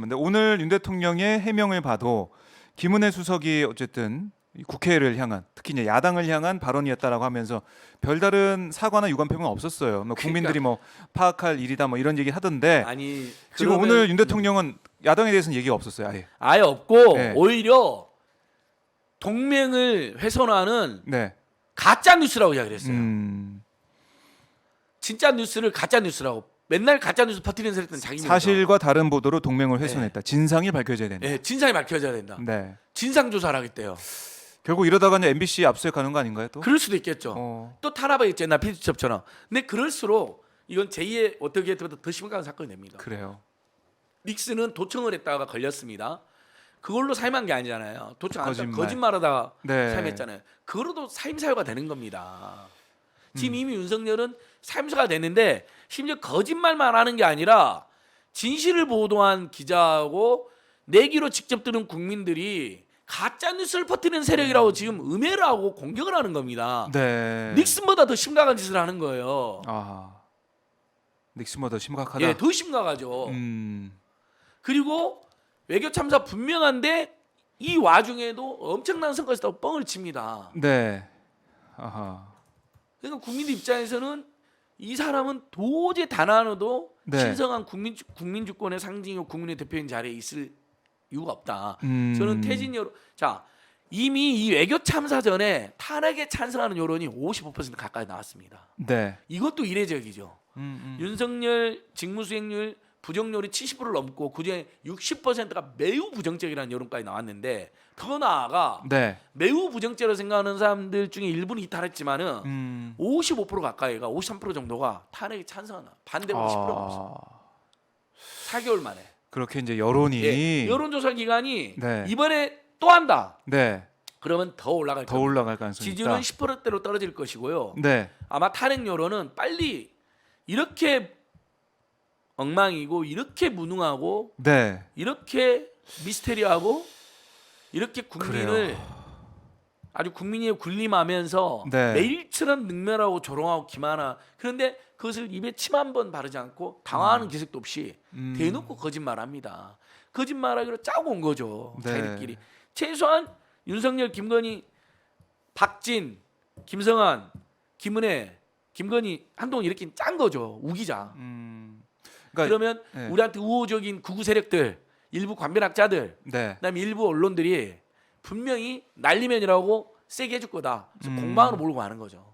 근데 오늘 윤 대통령의 해명을 봐도 김은혜 수석이 어쨌든 이 국회를 향한 특히 이제 야당을 향한 발언이었다라고 하면서 별다른 사과나 유감 표명은 없었어요. 뭐 국민들이 뭐 파악할 일이다 뭐 이런 얘기 하던데 아니 지금 오늘 윤 대통령은 야당에 대해서는 얘기가 없었어요. 아예. 아예 없고 네. 오히려 동맹을 훼손하는 네. 가짜 뉴스라고 이야기를 했어요. 진짜 뉴스를 가짜 뉴스라고. 맨날 가짜 뉴스 퍼뜨리는 세력들은 자기입니다. 사실과 다른 보도로 동맹을 훼손했다. 진상이 밝혀져야 된다. 네, 진상이 밝혀져야 된다. 네. 진상 조사를 하겠대요. 결국 이러다가 이제 MBC 압수수색 가는 거 아닌가요 또? 그럴 수도 있겠죠. 또 탄압하겠죠. 나 피디수첩처럼. 근데 그럴수록 이건 제2의 어떻게 더 심각한 사건이 됩니다. 그래요. 닉슨은 도청을 했다가 걸렸습니다. 그걸로 사임한 게 아니잖아요. 도청 안 했다 거짓말. 거짓말하다가 네. 사임했잖아요. 그걸로도 사임 사유가 되는 겁니다. 지금 이미 윤석열은 사임사가 됐는데 심지어 거짓말만 하는 게 아니라 진실을 보도한 기자하고 내기로 직접 들은 국민들이 가짜 뉴스를 퍼뜨리는 세력이라고 지금 음해를 하고 공격을 하는 겁니다. 네. 닉슨보다 더 심각한 짓을 하는 거예요. 아. 닉슨보다 심각하다. 예, 더 심각하죠. 음. 그리고 외교 참사 분명한데 이 와중에도 엄청난 성과를 있다고 뻥을 칩니다. 네. 아하. 그러니까 국민들 입장에서는 이 사람은 도저히 단 하나도 네. 신성한 국민 주권의 상징이고 국민의 대표인 자리에 있을 이유가 없다. 음. 저는 태진 여론 자 이미 이 외교 참사 전에 탄핵에 찬성하는 여론이 55% 가까이 나왔습니다. 네. 이것도 이례적이죠. 윤석열 직무수행률 부정률이 70%를 넘고 그중에 60%가 매우 부정적이라는 여론까지 나왔는데 더 나아가 네. 매우 부정적으로 생각하는 사람들 중에 일부는 이탈했지만은 55% 가까이가 53% 정도가 탄핵에 찬성하나 반대가 10%가 없어. 4개월 만에. 그렇게 이제 여론이 예, 여론조사 기관이 네. 이번에 또 한다. 네. 그러면 더 올라갈 더 겁니다. 올라갈 가능성이 지지율은 있다. 10%대로 떨어질 것이고요. 네. 아마 탄핵 여론은 빨리 이렇게 엉망이고 이렇게 무능하고 네. 이렇게 미스테리하고 이렇게 국민을 그래요. 아주 국민이 군림하면서 네. 매일처럼 능멸하고 조롱하고 기만하 그런데 그것을 입에 침 한 번 바르지 않고 당황하는 기색도 없이 대놓고 거짓말합니다. 거짓말하기로 짜고 온 거죠. 네. 자기들끼리. 최소한 윤석열, 김건희, 박진, 김성한, 김은혜, 김건희 한동훈 이렇게 짠 거죠. 우기자. 그러니까 그러면 네. 우리한테 우호적인 극우 세력들, 일부 관변학자들, 네. 그다음에 일부 언론들이 분명히 날리면이라고 세게 해줄 거다. 그래서 공방으로 몰고 가는 거죠.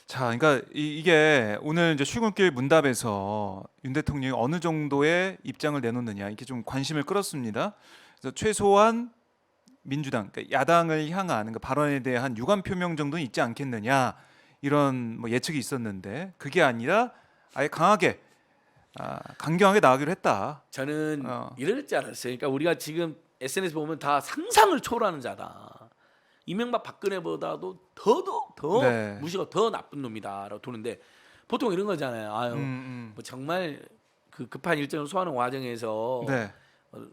자, 그러니까 이게 오늘 이제 출근길 문답에서 윤 대통령이 어느 정도의 입장을 내놓느냐 이렇게 좀 관심을 끌었습니다. 그래서 최소한 민주당, 그러니까 야당을 향한 그러니까 발언에 대한 유감 표명 정도는 있지 않겠느냐 이런 뭐 예측이 있었는데 그게 아니라 아예 강하게 강경하게 나가기로 했다. 저는 이럴 줄 알았어요. 그러니까 우리가 지금 SNS 보면 다 상상을 초월하는 자다. 이명박 박근혜보다도 더 네. 무시가 더 나쁜 놈이다라고 도는데 보통 이런 거잖아요. 아유, 뭐 정말 그 급한 일정을 소화하는 과정에서 네.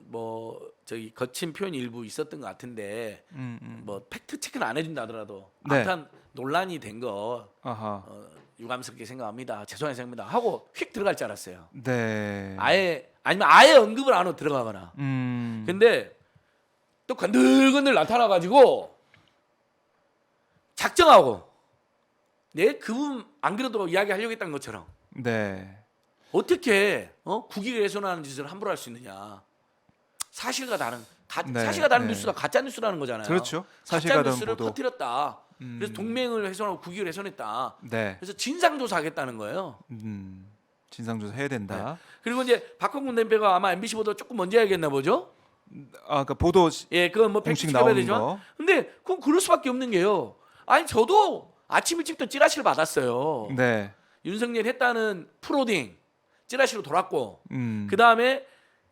뭐 저기 거친 표현이 일부 있었던 것 같은데 뭐 팩트 체크는 안 해준다 하더라도 네. 아무튼 논란이 된 거 아하. 유감스럽게 생각합니다. 죄송하게 생각합니다. 하고 휙 들어갈 줄 알았어요. 네. 아예 아니면 아예 언급을 안 하고 들어가거나. 근데 또 건들건들 나타나가지고 작정하고 내 그분 안 그래도 이야기하려고 했던 것처럼 네. 어떻게 국익을 훼손하는 짓을 함부로 할 수 있느냐. 사실과 다른 네, 사실과 다른 네. 뉴스가 가짜 뉴스라는 거잖아요. 그렇죠. 사실과 가짜 다른 뉴스를 보도. 퍼뜨렸다. 그래서 동맹을 훼손하고 국익을 훼손했다. 네. 그래서 진상조사하겠다는 거예요. 진상조사 해야 된다. 그리고 이제 박홍근 대표가 아마 MBC보다 조금 먼저 해야겠나 보죠. 그러니까 보도 예, 그건 뭐 공식 팩트 체크해야 나오는 되지만, 거. 근데 그건 그럴 수밖에 없는 게요. 아니 저도 아침 일찍부터 찌라시를 받았어요. 네. 윤석열 했다는 프로딩 찌라시로 돌았고, 그 음. 다음에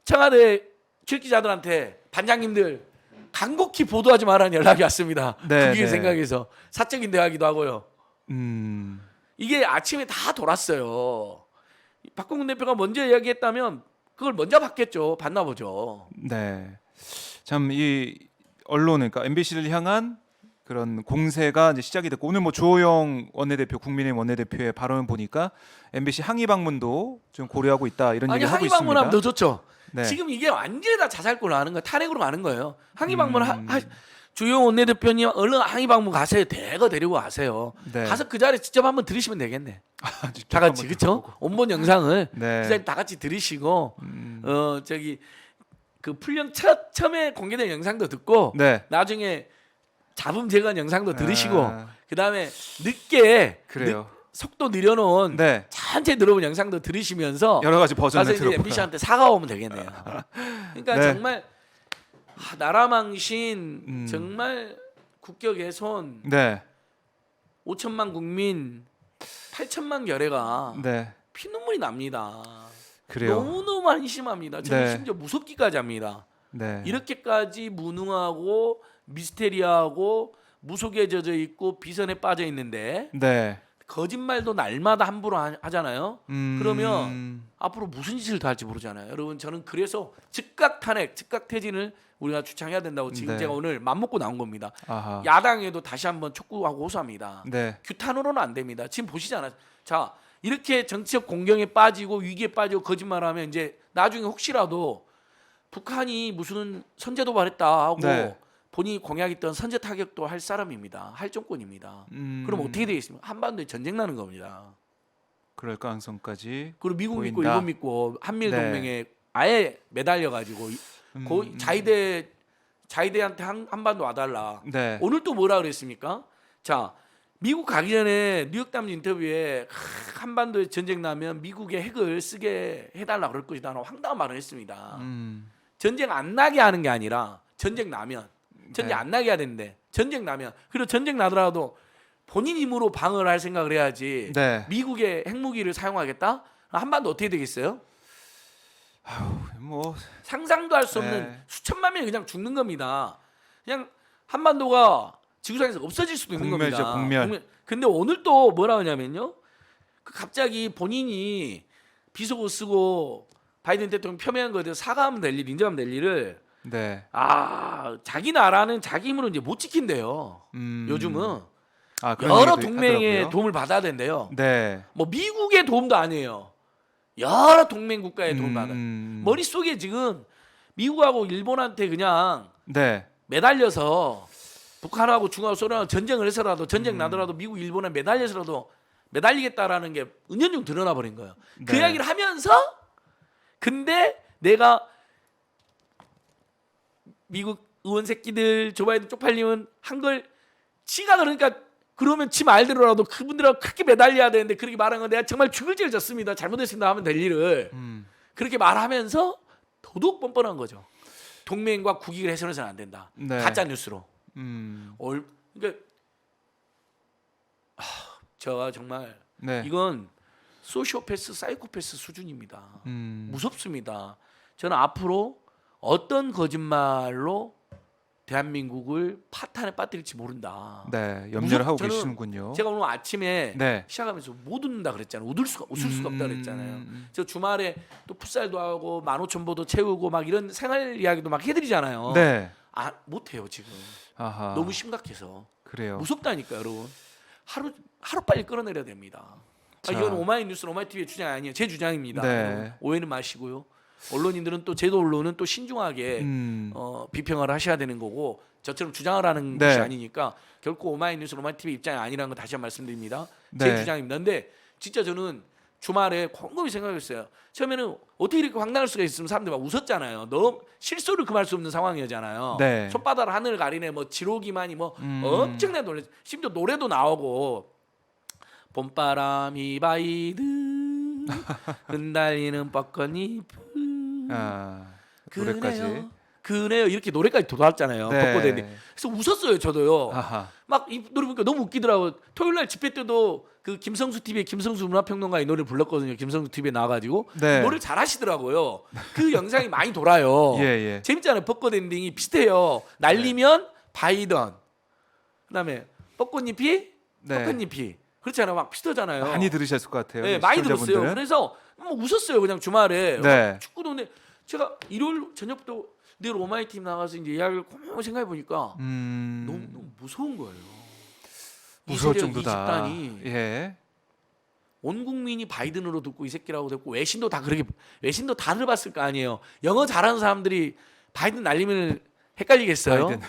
청와대 출기자들한테 반장님들 간곡히 보도하지 말라는 연락이 왔습니다. 네, 국익을 네. 생각해서 사적인 대화기도 하고요. 음. 이게 아침에 다 돌았어요. 박홍근 대표가 먼저 이야기했다면 그걸 먼저 받겠죠. 받나 보죠. 네. 참 이 언론 그러니까 MBC를 향한 그런 공세가 이제 시작이 됐고 오늘 뭐 주호영 원내대표 국민의힘 원내대표의 발언을 보니까 MBC 항의 방문도 좀 고려하고 있다 이런 아니 얘기를 하고 항의 있습니다. 방문하면 더 좋죠. 네. 지금 이게 완전히 다 자살골로 가는 거예요. 탄핵으로 가는 거예요. 항의 방문 주영 원내대표님 얼른 항의 방문 가세요. 대거 데리고 가세요. 네. 가서 그 자리에 직접 한번 들으시면 되겠네. 직접 다 같이 한번 그렇죠? 들어보고. 원본 영상을 네. 기자님 다 같이 들으시고 저기 그 풀령 처음에 공개된 영상도 듣고 네. 나중에 잡음 제거한 영상도 들으시고 아, 그다음에 늦게 그래요. 속도 느려놓은 네. 천천히 들어본 영상도 들으시면서 여러 가지 가서 버전을 이제 들어보라. MBC한테 사과오면 되겠네요. 그러니까 네. 정말 나라망신 정말 국격훼손 네. 5천만 국민 8천만 결의가 네. 피눈물이 납니다. 그래요. 너무너무 한심합니다. 저는 네. 심지어 무섭기까지 합니다. 네. 이렇게까지 무능하고 미스테리하고 무속에 젖어 있고 비선에 빠져 있는데 네. 거짓말도 날마다 함부로 하잖아요. 그러면 음. 앞으로 무슨 짓을 더 할지 모르잖아요. 여러분 저는 그래서 즉각 탄핵, 즉각 퇴진을 우리가 주창해야 된다고 지금 네. 제가 오늘 맘먹고 나온 겁니다. 아하. 야당에도 다시 한번 촉구하고 호소합니다. 네. 규탄으로는 안 됩니다. 지금 보시잖아요. 자 이렇게 정치적 공경에 빠지고 위기에 빠지고 거짓말하면 이제 나중에 혹시라도 북한이 무슨 선제 도발했다 하고 네. 본인이 공약했던 선제 타격도 할 사람입니다. 할 정권입니다. 그럼 어떻게 되겠습니까? 한반도에 전쟁 나는 겁니다. 그럴 가능성까지. 그리고 미국 믿고 보인다. 일본 믿고 한미일 네. 동맹에 아예 매달려 가지고 자위대한테 한반도 와달라. 네. 오늘 또 뭐라 그랬습니까? 자 미국 가기 전에 뉴욕타임즈 인터뷰에 한반도에 전쟁 나면 미국의 핵을 쓰게 해달라 그럴 것이다. 황당한 말을 했습니다. 전쟁 안 나게 하는 게 아니라 전쟁 나면 전쟁 네. 안 나게 해야 되는데 전쟁 나면 그리고 전쟁 나더라도 본인 힘으로 방어를 할 생각을 해야지. 네. 미국의 핵무기를 사용하겠다? 한반도 어떻게 되겠어요? 뭐 상상도 할 수 없는 네. 수천만 명이 그냥 죽는 겁니다. 그냥 한반도가 지구상에서 없어질 수도 있는 공멸이죠, 겁니다. 공멸. 근데 오늘 또 뭐라 하냐면요. 그 갑자기 본인이 비속어 쓰고 바이든 대통령 표명한 거에 대해서 사과하면 될 일, 인정하면 될 일을 네. 자기 나라는 자기 힘으로 이제 못 지킨대요. 요즘은 아, 그런 여러 얘기도 동맹의 하더라고요. 도움을 받아야 된대요. 네. 뭐 미국의 도움도 아니에요. 여러 동맹 국가의 도움을 받아요. 머릿속에 지금 미국하고 일본한테 그냥 네. 매달려서 북한하고 중국하고 소련하고 전쟁을 해서라도 전쟁 나더라도 미국 일본에 매달려서라도 매달리겠다라는 게 은연중 드러나 버린 거예요. 그 네. 이야기를 하면서 근데 내가 미국 의원 새끼들 조 바이든 쪽팔리면 한 걸 지가 그러니까 그러면 지 말대로라도 그분들하고 그렇게 매달려야 되는데 그렇게 말한 건 내가 정말 죽을 죄를 졌습니다. 잘못했습니다 하면 될 일을 그렇게 말하면서 더더욱 뻔뻔한 거죠. 동맹과 국익을 훼손해서는 안 된다. 네. 가짜 뉴스로. 그러니까 제가 정말 네. 이건 소시오패스, 사이코패스 수준입니다. 음. 무섭습니다. 저는 앞으로 어떤 거짓말로 대한민국을 파탄에 빠뜨릴지 모른다. 네. 염려를 하고 저는 계시는군요. 제가 오늘 아침에 네. 시작하면서 못 웃는다 그랬잖아요. 웃을 수가 없다 그랬잖아요. 저 주말에 또 풋살도 하고 15,000보도 채우고 막 이런 생활 이야기도 막 해드리잖아요. 네. 못해요 지금. 아하. 너무 심각해서 그래요. 무섭다니까 여러분. 하루 빨리 끌어내려야 됩니다. 자. 이건 오마이뉴스, 오마이TV의 주장이 아니에요. 제 주장입니다. 네. 여러분, 오해는 마시고요. 언론인들은 또 제도 언론은 또 신중하게 비평을 하셔야 되는 거고 저처럼 주장을 하는 네. 것이 아니니까 결코 오마이뉴스, 오마이TV 입장이 아니라는 거 다시 한번 말씀드립니다. 제 네. 주장입니다. 근데 진짜 저는 주말에 곰곰이 생각했어요. 처음에는 어떻게 이렇게 황당할 수가 있으면 사람들이 막 웃었잖아요. 너무 실소를 금할 수 없는 상황이었잖아요. 네. 손바닥 하늘 가리네 뭐 지로기만이 뭐 엄청나게 놀랐. 심지어 노래도 나오고 봄바람이 바이든 흩날리는 벚꽃잎 노래까지. 그네요 이렇게 노래까지 도달했잖아요. 네. 벚꽃에 그래서 웃었어요 저도요. 아하. 막 이 노래 보니까 너무 웃기더라고요. 토요일날 집회 때도 그 김성수 TV의 김성수 문화평론가 이 노래를 불렀거든요. 김성수 TV에 나와가지고 네. 노래를 잘하시더라고요. 그 영상이 많이 돌아요. 예, 예. 재밌잖아요. 벚꽃 엔딩이 비슷해요. 날리면 바이든 그다음에 벚꽃잎이 네. 벚꽃잎이 그렇잖아요. 막 비슷하잖아요. 많이 들으셨을 것 같아요. 네, 많이 들었어요. 시청자분들은. 그래서 뭐 웃었어요. 그냥 주말에 네. 축구도 근데 제가 일요일 저녁부터 내일 오마이 팀 나가서 이제 이야기를 곰곰이 생각해 보니까 너무 무서운 거예요. 무서울 이 세력, 이 정도다. 집단이 예. 온 국민이 바이든으로 듣고 이 새끼라고 듣고 외신도 다 그렇게 외신도 다 들어봤을 거 아니에요. 영어 잘하는 사람들이 바이든 날리면 헷갈리겠어요? 바이든.